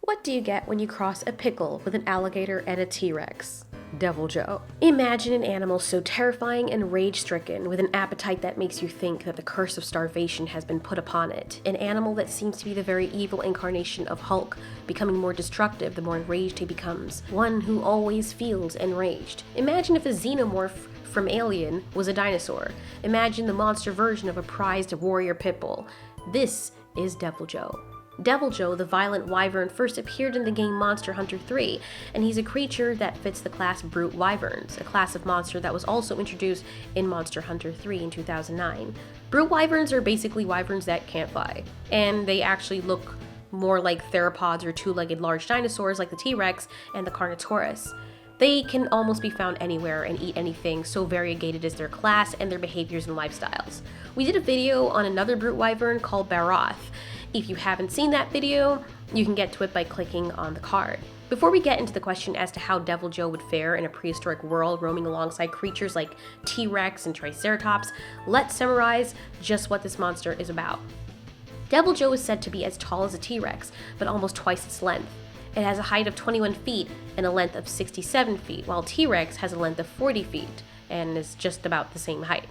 What do you get when you cross a pickle with an alligator and a T-Rex? Deviljho. Imagine an animal so terrifying and rage-stricken, with an appetite that makes you think that the curse of starvation has been put upon it. An animal that seems to be the very evil incarnation of Hulk, becoming more destructive the more enraged he becomes. One who always feels enraged. Imagine if a xenomorph from Alien was a dinosaur. Imagine the monster version of a prized warrior pitbull. This is Deviljho. Deviljho, the violent wyvern, first appeared in the game Monster Hunter 3, and he's a creature that fits the class Brute Wyverns, a class of monster that was also introduced in Monster Hunter 3 in 2009. Brute Wyverns are basically wyverns that can't fly, and they actually look more like theropods or two-legged large dinosaurs like the T-Rex and the Carnotaurus. They can almost be found anywhere and eat anything, so variegated is their class and their behaviors and lifestyles. We did a video on another brute wyvern called Baroth. If you haven't seen that video, you can get to it by clicking on the card. Before we get into the question as to how Deviljho would fare in a prehistoric world roaming alongside creatures like T-Rex and Triceratops, let's summarize just what this monster is about. Deviljho is said to be as tall as a T-Rex, but almost twice its length. It has a height of 21 feet and a length of 67 feet, while T-Rex has a length of 40 feet and is just about the same height.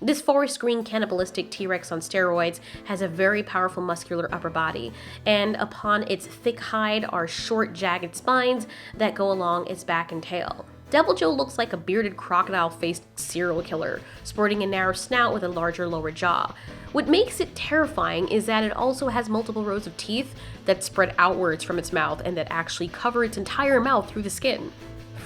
This forest green cannibalistic T-Rex on steroids has a very powerful muscular upper body, and upon its thick hide are short, jagged spines that go along its back and tail. Deviljho looks like a bearded crocodile-faced serial killer, sporting a narrow snout with a larger lower jaw. What makes it terrifying is that it also has multiple rows of teeth that spread outwards from its mouth and that actually cover its entire mouth through the skin.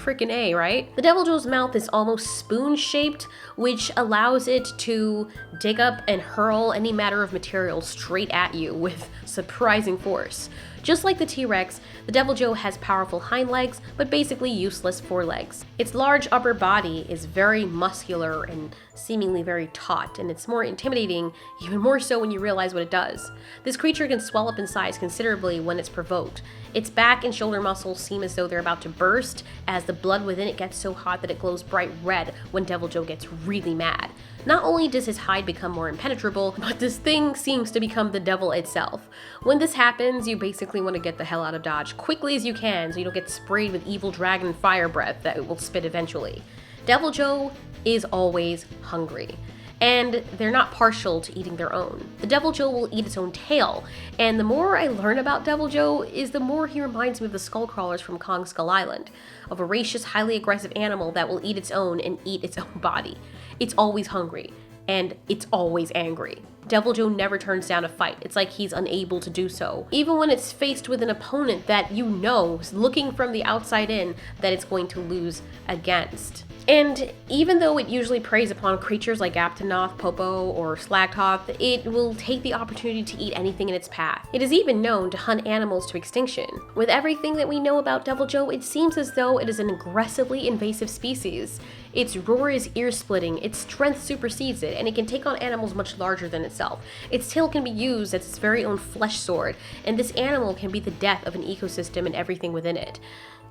Frickin' A, right? The Deviljho's mouth is almost spoon-shaped, which allows it to dig up and hurl any matter of material straight at you with surprising force. Just like the T-Rex, the Deviljho has powerful hind legs, but basically useless forelegs. Its large upper body is very muscular and seemingly very taut, and it's more intimidating, even more so when you realize what it does. This creature can swell up in size considerably when it's provoked. Its back and shoulder muscles seem as though they're about to burst, as the blood within it gets so hot that it glows bright red when Deviljho gets really mad. Not only does his hide become more impenetrable, but this thing seems to become the devil itself. When this happens, you basically want to get the hell out of Dodge quickly as you can so you don't get sprayed with evil dragon fire breath that it will spit eventually. Deviljho is always hungry, and they're not partial to eating their own. The Deviljho will eat its own tail, and the more I learn about Deviljho is the more he reminds me of the skullcrawlers from Kong Skull Island, a voracious, highly aggressive animal that will eat its own and eat its own body. It's always hungry, and it's always angry. Deviljho never turns down a fight. It's like he's unable to do so. Even when it's faced with an opponent that you know, looking from the outside in, that it's going to lose against. And even though it usually preys upon creatures like Aptonoth, Popo, or Slagtoth, it will take the opportunity to eat anything in its path. It is even known to hunt animals to extinction. With everything that we know about Deviljho, it seems as though it is an aggressively invasive species. Its roar is ear-splitting, its strength supersedes it, and it can take on animals much larger than itself. Its tail can be used as its very own flesh sword, and this animal can be the death of an ecosystem and everything within it.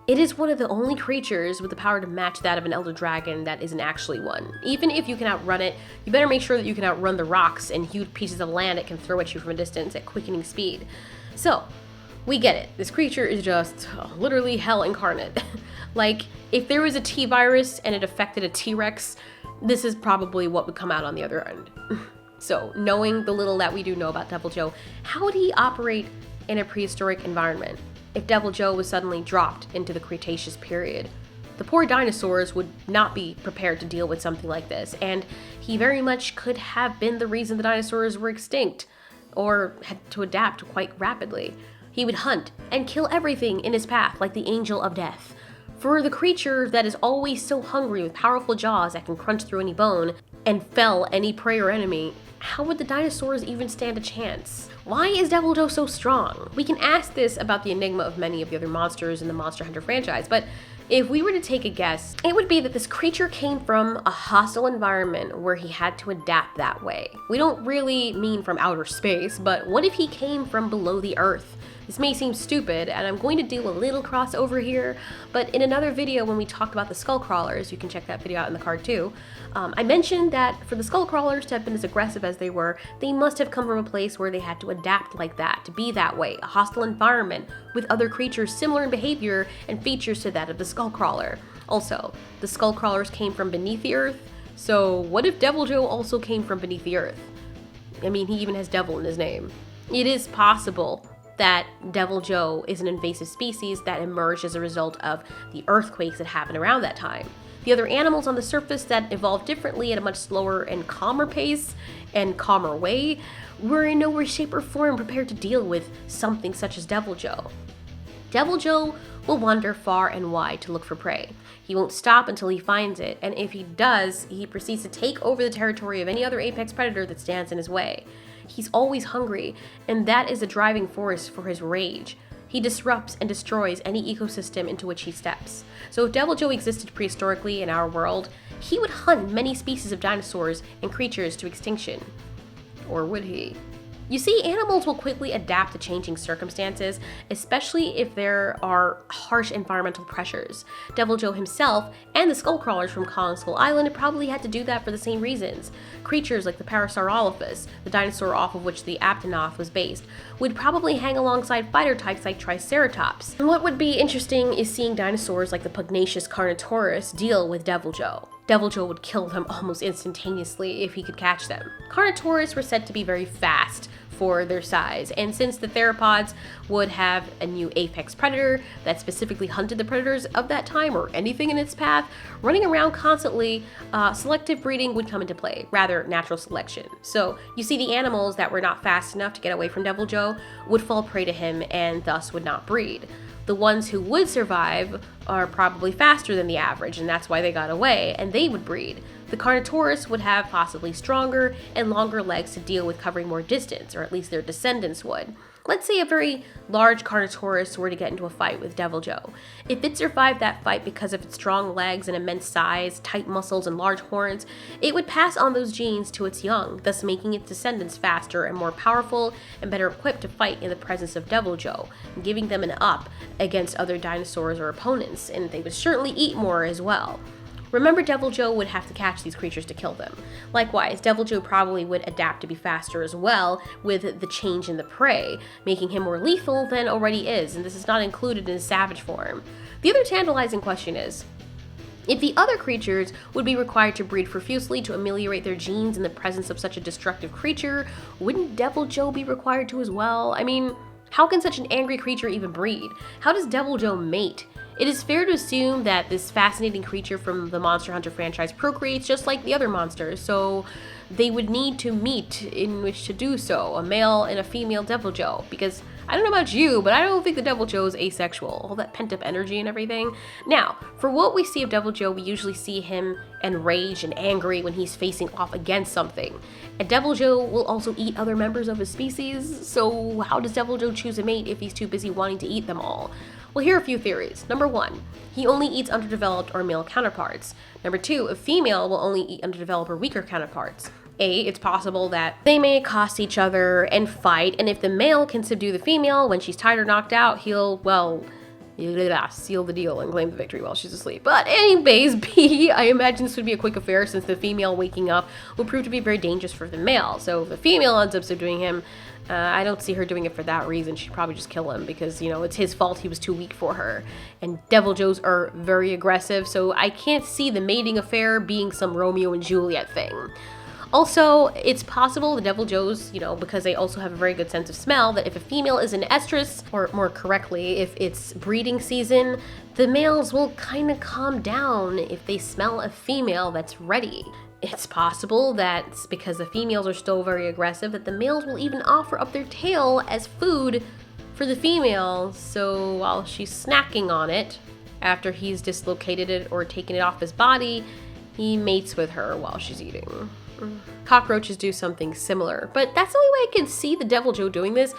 It is one of the only creatures with the power to match that of an elder dragon that isn't actually one. Even if you can outrun it, you better make sure that you can outrun the rocks and huge pieces of land it can throw at you from a distance at quickening speed. So, we get it. This creature is just literally hell incarnate. Like, if there was a T-virus and it affected a T-Rex, this is probably what would come out on the other end. So, knowing the little that we do know about Deviljho, how would he operate in a prehistoric environment? If Deviljho was suddenly dropped into the Cretaceous period, the poor dinosaurs would not be prepared to deal with something like this, and he very much could have been the reason the dinosaurs were extinct, or had to adapt quite rapidly. He would hunt and kill everything in his path like the angel of death. For the creature that is always so hungry with powerful jaws that can crunch through any bone and fell any prey or enemy, how would the dinosaurs even stand a chance? Why is Deviljho so strong? We can ask this about the enigma of many of the other monsters in the Monster Hunter franchise, but if we were to take a guess, it would be that this creature came from a hostile environment where he had to adapt that way. We don't really mean from outer space, but what if he came from below the earth? This may seem stupid, and I'm going to do a little crossover here, but in another video when we talked about the skull crawlers, you can check that video out in the card too, I mentioned that for the skull crawlers to have been as aggressive as they were, they must have come from a place where they had to adapt like that, to be that way, a hostile environment with other creatures similar in behavior and features to that of the skull crawler. Also, the skull crawlers came from beneath the earth, so what if Deviljho also came from beneath the earth? I mean, he even has devil in his name. It is possible that Deviljho is an invasive species that emerged as a result of the earthquakes that happened around that time. The other animals on the surface that evolved differently at a much slower and calmer pace and calmer way were in no way, shape, or form prepared to deal with something such as Deviljho. Deviljho will wander far and wide to look for prey. He won't stop until he finds it, and if he does, he proceeds to take over the territory of any other apex predator that stands in his way. He's always hungry, and that is a driving force for his rage. He disrupts and destroys any ecosystem into which he steps. So if Deviljho existed prehistorically in our world, he would hunt many species of dinosaurs and creatures to extinction. Or would he? You see, animals will quickly adapt to changing circumstances, especially if there are harsh environmental pressures. Deviljho himself and the skull crawlers from Kong Skull Island probably had to do that for the same reasons. Creatures like the Parasaurolophus, the dinosaur off of which the Apatonoth was based, would probably hang alongside fighter types like Triceratops. And what would be interesting is seeing dinosaurs like the pugnacious Carnotaurus deal with Deviljho. Deviljho would kill them almost instantaneously if he could catch them. Carnotaurus were said to be very fast for their size, and since the theropods would have a new apex predator that specifically hunted the predators of that time or anything in its path, running around constantly, selective breeding would come into play, rather natural selection. So you see, the animals that were not fast enough to get away from Deviljho would fall prey to him and thus would not breed. The ones who would survive are probably faster than the average, and that's why they got away, and they would breed. The Carnotaurus would have possibly stronger and longer legs to deal with covering more distance, or at least their descendants would. Let's say a very large Carnotaurus were to get into a fight with Deviljho. If it survived that fight because of its strong legs and immense size, tight muscles, and large horns, it would pass on those genes to its young, thus making its descendants faster and more powerful and better equipped to fight in the presence of Deviljho, giving them an up against other dinosaurs or opponents, and they would certainly eat more as well. Remember, Deviljho would have to catch these creatures to kill them. Likewise, Deviljho probably would adapt to be faster as well with the change in the prey, making him more lethal than already is, and this is not included in his savage form. The other tantalizing question is, if the other creatures would be required to breed profusely to ameliorate their genes in the presence of such a destructive creature, wouldn't Deviljho be required to as well? I mean, how can such an angry creature even breed? How does Deviljho mate? It is fair to assume that this fascinating creature from the Monster Hunter franchise procreates just like the other monsters, so they would need to meet in which to do so, a male and a female Deviljho, because I don't know about you, but I don't think the Deviljho is asexual, all that pent-up energy and everything. Now, for what we see of Deviljho, we usually see him enraged and angry when he's facing off against something. And Deviljho will also eat other members of his species, so how does Deviljho choose a mate if he's too busy wanting to eat them all? Well, here are a few theories. Number 1, he only eats underdeveloped or male counterparts. Number 2, a female will only eat underdeveloped or weaker counterparts. It's possible that they may accost each other and fight, and if the male can subdue the female when she's tired or knocked out, he'll, well, seal the deal and claim the victory while she's asleep. But anyways, B, I imagine this would be a quick affair since the female waking up will prove to be very dangerous for the male. So if the female ends up subduing him, I don't see her doing it for that reason. She'd probably just kill him because, you know, it's his fault he was too weak for her. And Deviljhos are very aggressive, so I can't see the mating affair being some Romeo and Juliet thing. Also, it's possible the Deviljhos, you know, because they also have a very good sense of smell, that if a female is an estrus, or more correctly, if it's breeding season, the males will kind of calm down if they smell a female that's ready. It's possible that because the females are still very aggressive, that the males will even offer up their tail as food for the female, so while she's snacking on it, after he's dislocated it or taken it off his body, he mates with her while she's eating. Cockroaches do something similar, but that's the only way I can see the Deviljho doing this,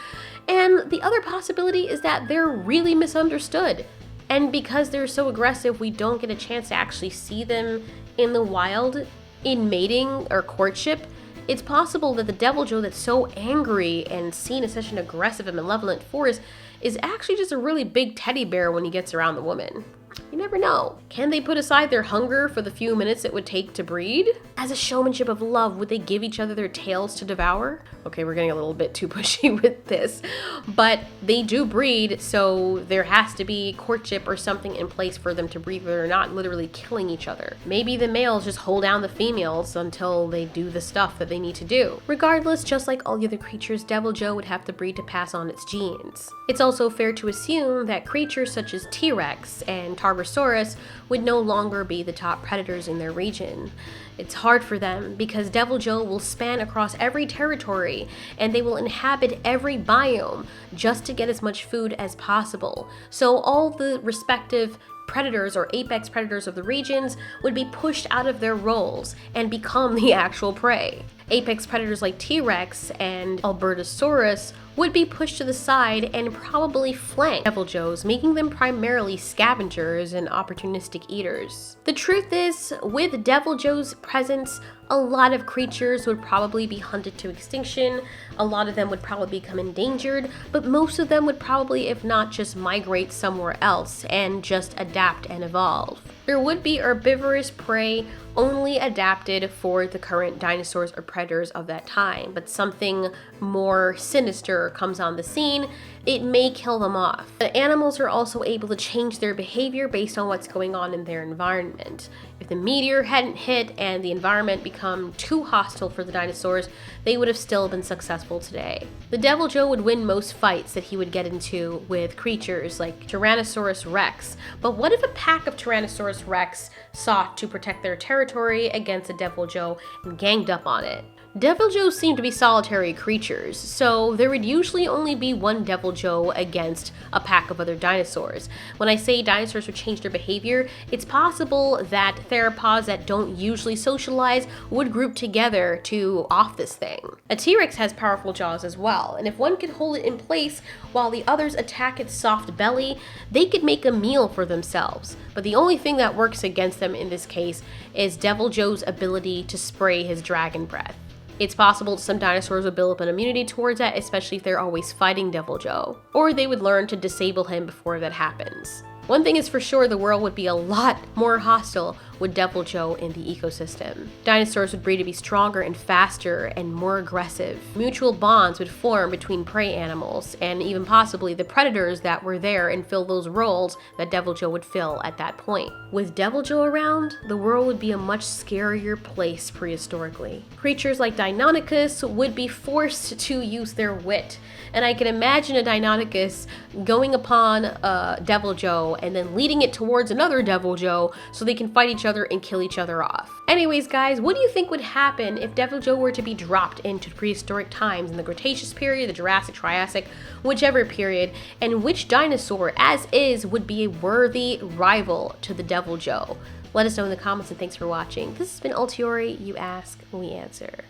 and the other possibility is that they're really misunderstood. And because they're so aggressive, we don't get a chance to actually see them in the wild in mating or courtship. It's possible that the Deviljho that's so angry and seen as such an aggressive and malevolent force is actually just a really big teddy bear when he gets around the woman. You never know. Can they put aside their hunger for the few minutes it would take to breed? As a showmanship of love, would they give each other their tails to devour? Okay, we're getting a little bit too pushy with this, but they do breed, so there has to be courtship or something in place for them to breed where they're not literally killing each other. Maybe the males just hold down the females until they do the stuff that they need to do. Regardless, just like all the other creatures, Deviljho would have to breed to pass on its genes. It's also fair to assume that creatures such as T-Rex and Tarbosaurus would no longer be the top predators in their region. It's hard for them because Deviljho will span across every territory and they will inhabit every biome just to get as much food as possible. So all the respective predators or apex predators of the regions would be pushed out of their roles and become the actual prey. Apex predators like T-Rex and Albertosaurus would be pushed to the side and probably flank Deviljhos, making them primarily scavengers and opportunistic eaters. The truth is, with Deviljho's presence, a lot of creatures would probably be hunted to extinction, a lot of them would probably become endangered, but most of them would probably, if not just migrate somewhere else and just adapt and evolve. There would be herbivorous prey only adapted for the current dinosaurs or predators of that time, but something more sinister comes on the scene, it may kill them off. The animals are also able to change their behavior based on what's going on in their environment. If the meteor hadn't hit and the environment become too hostile for the dinosaurs, they would have still been successful today. The Deviljho would win most fights that he would get into with creatures like Tyrannosaurus Rex, but what if a pack of Tyrannosaurus Rex sought to protect their territory against a Deviljho and ganged up on it? Deviljhos seem to be solitary creatures, so there would usually only be one Deviljho against a pack of other dinosaurs. When I say dinosaurs would change their behavior, it's possible that theropods that don't usually socialize would group together to off this thing. A T-Rex has powerful jaws as well, and if one could hold it in place while the others attack its soft belly, they could make a meal for themselves. But the only thing that works against them in this case is Deviljho's ability to spray his dragon breath. It's possible some dinosaurs would build up an immunity towards that, especially if they're always fighting Deviljho, or they would learn to disable him before that happens. One thing is for sure, the world would be a lot more hostile with Deviljho in the ecosystem. Dinosaurs would breed to be stronger and faster and more aggressive. Mutual bonds would form between prey animals and even possibly the predators that were there and fill those roles that Deviljho would fill at that point. With Deviljho around, the world would be a much scarier place prehistorically. Creatures like Deinonychus would be forced to use their wit, and I can imagine a Deinonychus going upon a Deviljho and then leading it towards another Deviljho so they can fight each other and kill each other off. Anyways, guys, what do you think would happen if Deviljho were to be dropped into prehistoric times in the Cretaceous period, the Jurassic, Triassic, whichever period, and which dinosaur, as is, would be a worthy rival to the Deviljho? Let us know in the comments, and thanks for watching. This has been Altiori, You Ask, We Answer.